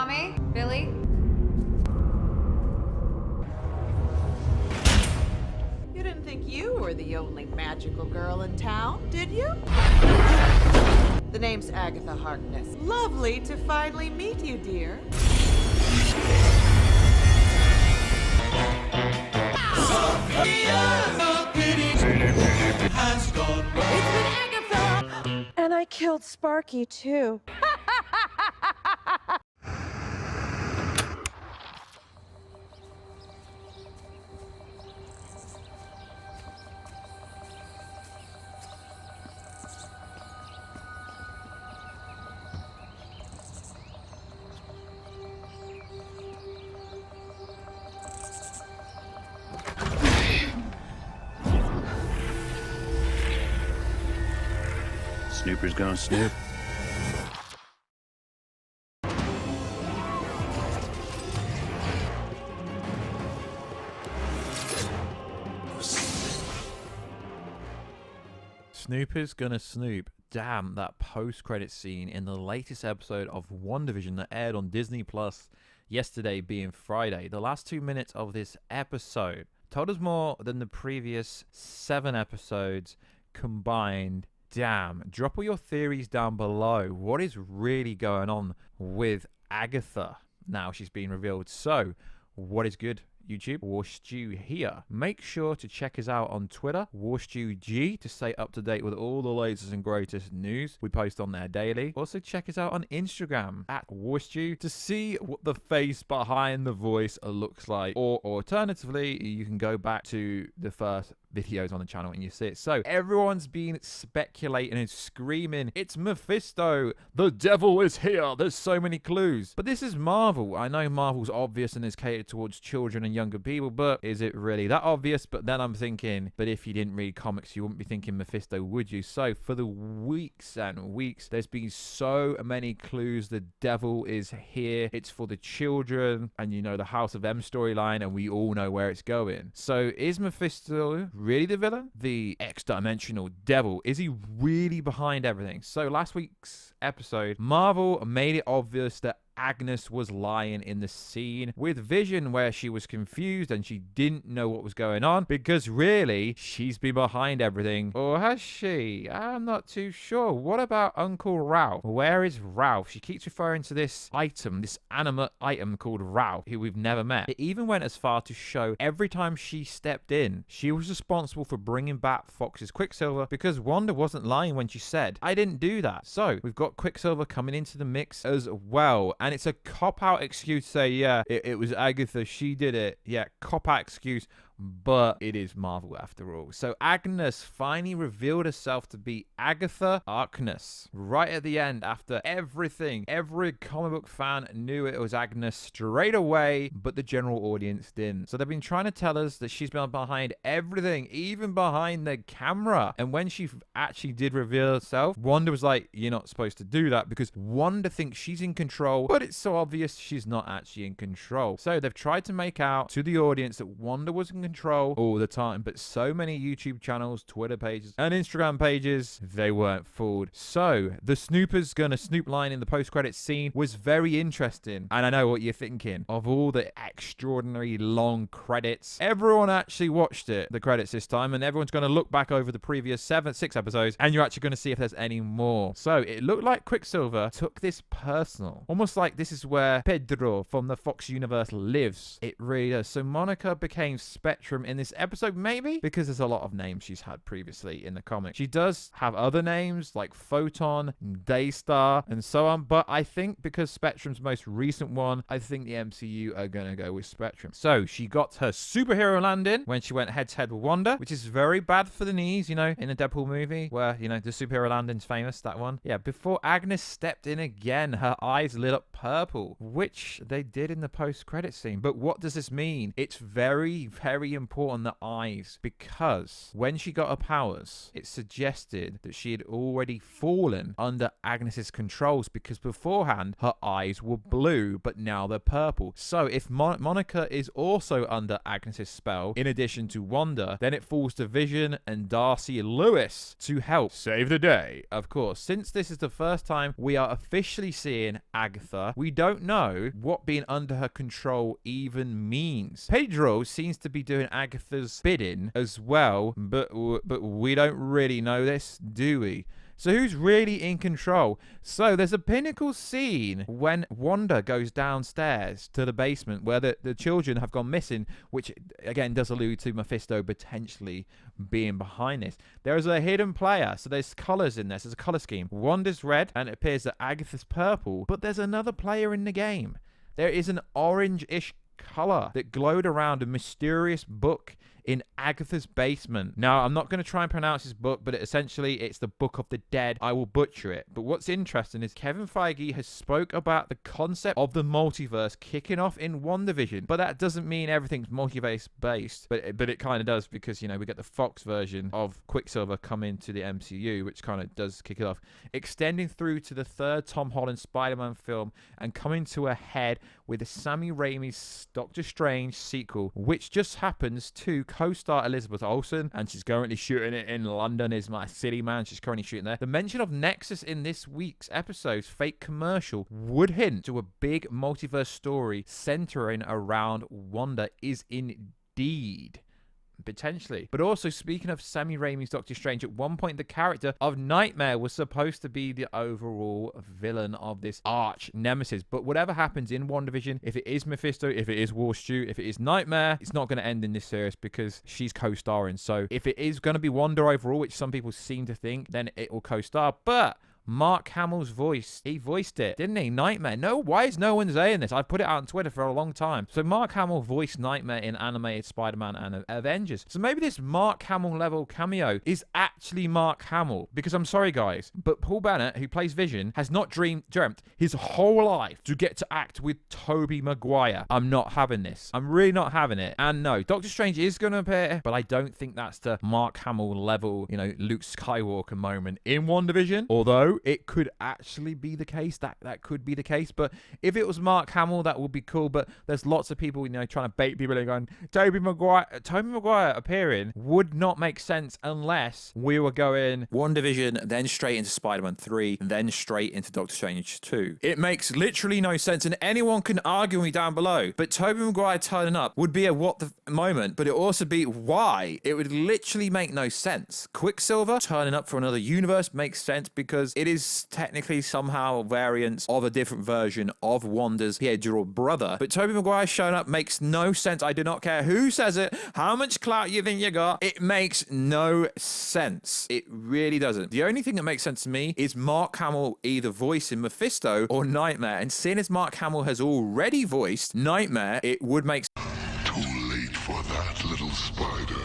Tommy? Billy? You didn't think you were the only magical girl in town, did you? The name's Agatha Harkness. Lovely to finally meet you, dear. And I killed Sparky, too. Snooper's gonna snoop. Snooper's gonna snoop. Damn, that post-credit scene in the latest episode of WandaVision that aired on Disney Plus yesterday, being Friday. The last 2 minutes of this episode told us more than the previous 7 episodes combined. Damn, drop all your theories down below. What is really going on with Agatha now she's been revealed? So, what is good, YouTube? Warstu here. Make sure to check us out on Twitter, WarstuG, to stay up to date with all the latest and greatest news we post on there daily. Also, check us out on Instagram at Warstu to see what the face behind the voice looks like. Or alternatively, you can go back to the first videos on the channel and you see it. So everyone's been speculating and screaming, it's Mephisto, the devil is here, there's so many clues. But this is Marvel. I know Marvel's obvious and is catered towards children and younger people, but is it really that obvious? But then I'm thinking, but if you didn't read comics, you wouldn't be thinking Mephisto, would you? So for the weeks and weeks, there's been so many clues. The devil is here, it's for the children, and you know, the House of M storyline, and we all know where it's going. So is Mephisto really the villain? The X-dimensional devil? Is he really behind everything? So last week's episode, Marvel made it obvious that AGNES was lying in the scene with Vision, where she was confused and she didn't know what was going on, because really she's been behind everything. Or has she? I'm not too sure. What about Uncle Ralph? Where is Ralph? She keeps referring to this item, this animate item called Ralph, who we've never met. It even went as far to show every time she stepped in, she was responsible for bringing back Fox's Quicksilver, because Wanda wasn't lying when she said, I didn't do that. So we've got Quicksilver coming into the mix as well. And it's a cop-out excuse to say, yeah, it was Agatha, she did it. Yeah, cop-out excuse, but it is Marvel after all. So AGNES finally revealed herself to be Agatha Harkness right at the end, after everything. Every comic book fan knew it was AGNES straight away, but the general audience didn't. So they've been trying to tell us that she's been behind everything, even behind the camera. And when she actually did reveal herself, Wanda was like, you're not supposed to do that, because Wanda thinks she's in control, but it's so obvious she's not actually in control. So they've tried to make out to the audience that Wanda was in control all the time, but so many YouTube channels, Twitter pages, and Instagram pages, they weren't fooled. So the Snooper's gonna snoop line in the post-credits scene was very interesting, and I know what you're thinking. Of all the extraordinary long credits, everyone actually watched it, the credits this time, and everyone's gonna look back over the previous 6 episodes, and you're actually gonna see if there's any more. So it looked like Quicksilver took this personal, almost like this is where Pedro from the Fox universe lives. It really does. So Monica became Spectrum in this episode, maybe because there's a lot of names she's had previously in the comic. She does have other names like Photon, Daystar, and so on, but I think because Spectrum's most recent one, I think the MCU are gonna go with Spectrum. So she got her superhero landing when she went head-to-head with Wanda, which is very bad for the knees, you know, in the Deadpool movie where, you know, the superhero landing's famous, that one. Yeah, before AGNES stepped in again, her eyes lit up purple, which they did in the post-credit scene. But what does this mean? It's very, very very important, the eyes, because when she got her powers, it suggested that she had already fallen under Agnes's controls, because beforehand her eyes were blue, but now they're purple. So if Monica is also under Agnes's spell, in addition to Wanda, then it falls to Vision and Darcy Lewis to help save the day. Of course, since this is the first time we are officially seeing Agatha, we don't know what being under her control even means. Pedro seems to be doing Agatha's bidding as well, but we don't really know this, do we? So who's really in control? So there's a pinnacle scene when Wanda goes downstairs to the basement where the children have gone missing, which again does allude to Mephisto potentially being behind this. There is a hidden player, so there's colors in this. There's a color scheme. Wanda's red, and it appears that Agatha's purple, but there's another player in the game. There is an orange-ish color that glowed around a mysterious book in Agatha's basement. Now, I'm not going to try and pronounce this book, but essentially it's the Book of the Dead. I will butcher it. But what's interesting is Kevin Feige has spoke about the concept of the multiverse kicking off in WandaVision, but that doesn't mean everything's multiverse based, but it kind of does, because, you know, we get the Fox version of Quicksilver come into the MCU, which kind of does kick it off, extending through to the third Tom Holland Spider-Man film and coming to a head with the Sammy Raimi's Doctor Strange sequel, which just happens to co-star Elizabeth Olsen, and she's currently shooting it in London. Is my city, man. She's currently shooting there. The mention of Nexus in this week's episode's fake commercial would hint to a big multiverse story centering around Wanda is indeed potentially. But also, speaking of Sammy Raimi's Doctor Strange, at one point the character of Nightmare was supposed to be the overall villain of this arch nemesis. But whatever happens in WandaVision, if it is Mephisto, if it is Warstu, if it is Nightmare, it's not going to end in this series because she's co-starring. So if it is going to be Wanda overall, which some people seem to think, then it will co-star. But Mark Hamill's voice, he voiced it, didn't he? Nightmare. No, why is no one saying this? I've put it out on Twitter for a long time. So Mark Hamill voiced Nightmare in animated Spider-Man and Avengers. So maybe this Mark Hamill level cameo is actually Mark Hamill. Because I'm sorry, guys, but Paul Bennett, who plays Vision, has not dreamt his whole life to get to act with Tobey Maguire. I'm not having this. I'm really not having it. And no, Doctor Strange is going to appear, but I don't think that's the Mark Hamill level, you know, Luke Skywalker moment in WandaVision. Although it could actually be the case. That could be the case. But if it was Mark Hamill, that would be cool. But there's lots of people, you know, trying to bait people and going, Tobey Maguire appearing would not make sense unless we were going WandaVision, then straight into Spider-Man 3, then straight into Doctor Strange 2. It makes literally no sense, and anyone can argue with me down below. But Tobey Maguire turning up would be a what the moment, but it would also be why. It would literally make no sense. Quicksilver turning up for another universe makes sense because it is technically somehow variants of a different version of Wanda's Pietro brother. But Tobey Maguire showing up makes no sense. I do not care who says it, how much clout you think you got. It makes no sense. It really doesn't. The only thing that makes sense to me is Mark Hamill either voicing Mephisto or Nightmare. And seeing as Mark Hamill has already voiced Nightmare, it would make Too late for that, little spider.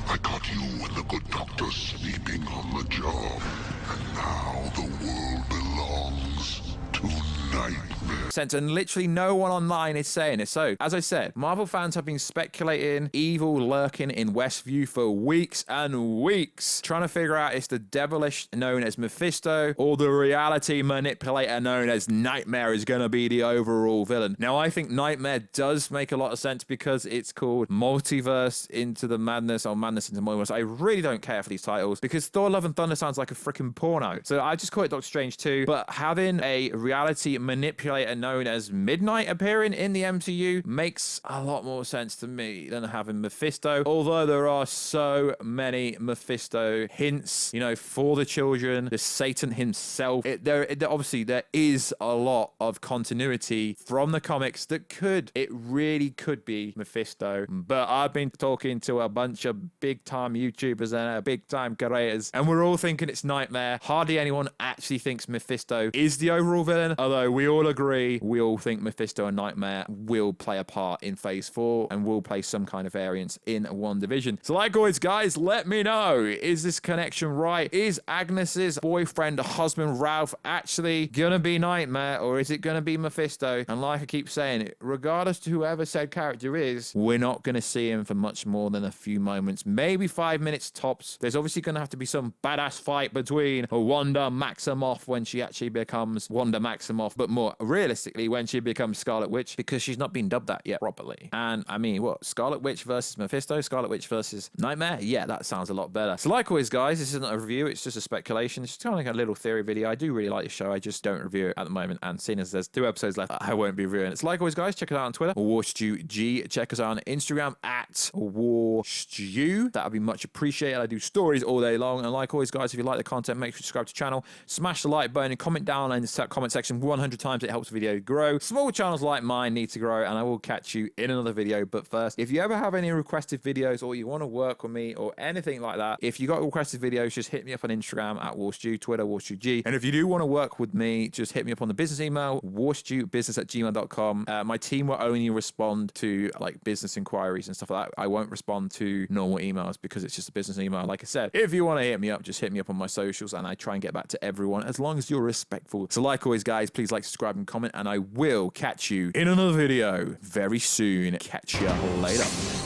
I caught you and the good doctor sleeping on the job. And now the world belongs to Nightmare. sense, and literally no one online is saying it. So, as I said, Marvel fans have been speculating evil lurking in Westview for weeks and weeks, trying to figure out if the devilish known as Mephisto or the reality manipulator known as Nightmare is going to be the overall villain. Now, I think Nightmare does make a lot of sense because it's called Multiverse into the Madness or Madness into Multiverse. I really don't care for these titles because Thor Love and Thunder sounds like a freaking porno. So I just call it Doctor Strange 2, but having a reality manipulator known as Midnight appearing in the MCU makes a lot more sense to me than having Mephisto, although there are so many Mephisto hints, you know, for the children, the Satan himself. Obviously there is a lot of continuity from the comics that it really could be Mephisto, but I've been talking to a bunch of big time YouTubers and big time creators, and we're all thinking it's Nightmare. Hardly anyone actually thinks Mephisto is the overall villain, although we all agree agree. We all think Mephisto and Nightmare will play a part in Phase 4 and will play some kind of variance in WandaVision. So like always, guys, let me know. Is this connection right? Is Agnes's boyfriend, husband, Ralph, actually gonna be Nightmare, or is it gonna be Mephisto? And like I keep saying, regardless to whoever said character is, we're not gonna see him for much more than a few moments, maybe 5 minutes tops. There's obviously gonna have to be some badass fight between Wanda Maximoff when she actually becomes Wanda Maximoff, but more realistically when she becomes Scarlet Witch, because she's not been dubbed that yet properly. And I mean, what, Scarlet Witch versus Mephisto, Scarlet Witch versus Nightmare? Yeah, that sounds a lot better. So like always, guys, this isn't a review, it's just a speculation. It's just kind of like a little theory video. I do really like the show, I just don't review it at the moment, and seeing as there's 2 episodes left, I won't be reviewing it. So like always, guys, check us out on Twitter, WarstuG. Check us out on Instagram at Warstu. That would be much appreciated. I do stories all day long. And like always, guys, if you like the content, make sure you subscribe to the channel, smash the like button, and comment down in the comment section 100 times. It helps the video grow. Small channels like mine need to grow, and I will catch you in another video. But first, if you ever have any requested videos, or you want to work with me or anything like that, if you got requested videos, just hit me up on Instagram at Warstu, Twitter WarstuG. And if you do want to work with me, just hit me up on the business email, warstubusiness@gmail.com. My team will only respond to like business inquiries and stuff like that. I won't respond to normal emails because it's just a business email. Like I said, if you want to hit me up, just hit me up on my socials, and I try and get back to everyone as long as you're respectful. So like always, guys, please like, subscribe, and comment, and I will catch you in another video very soon. Catch you later.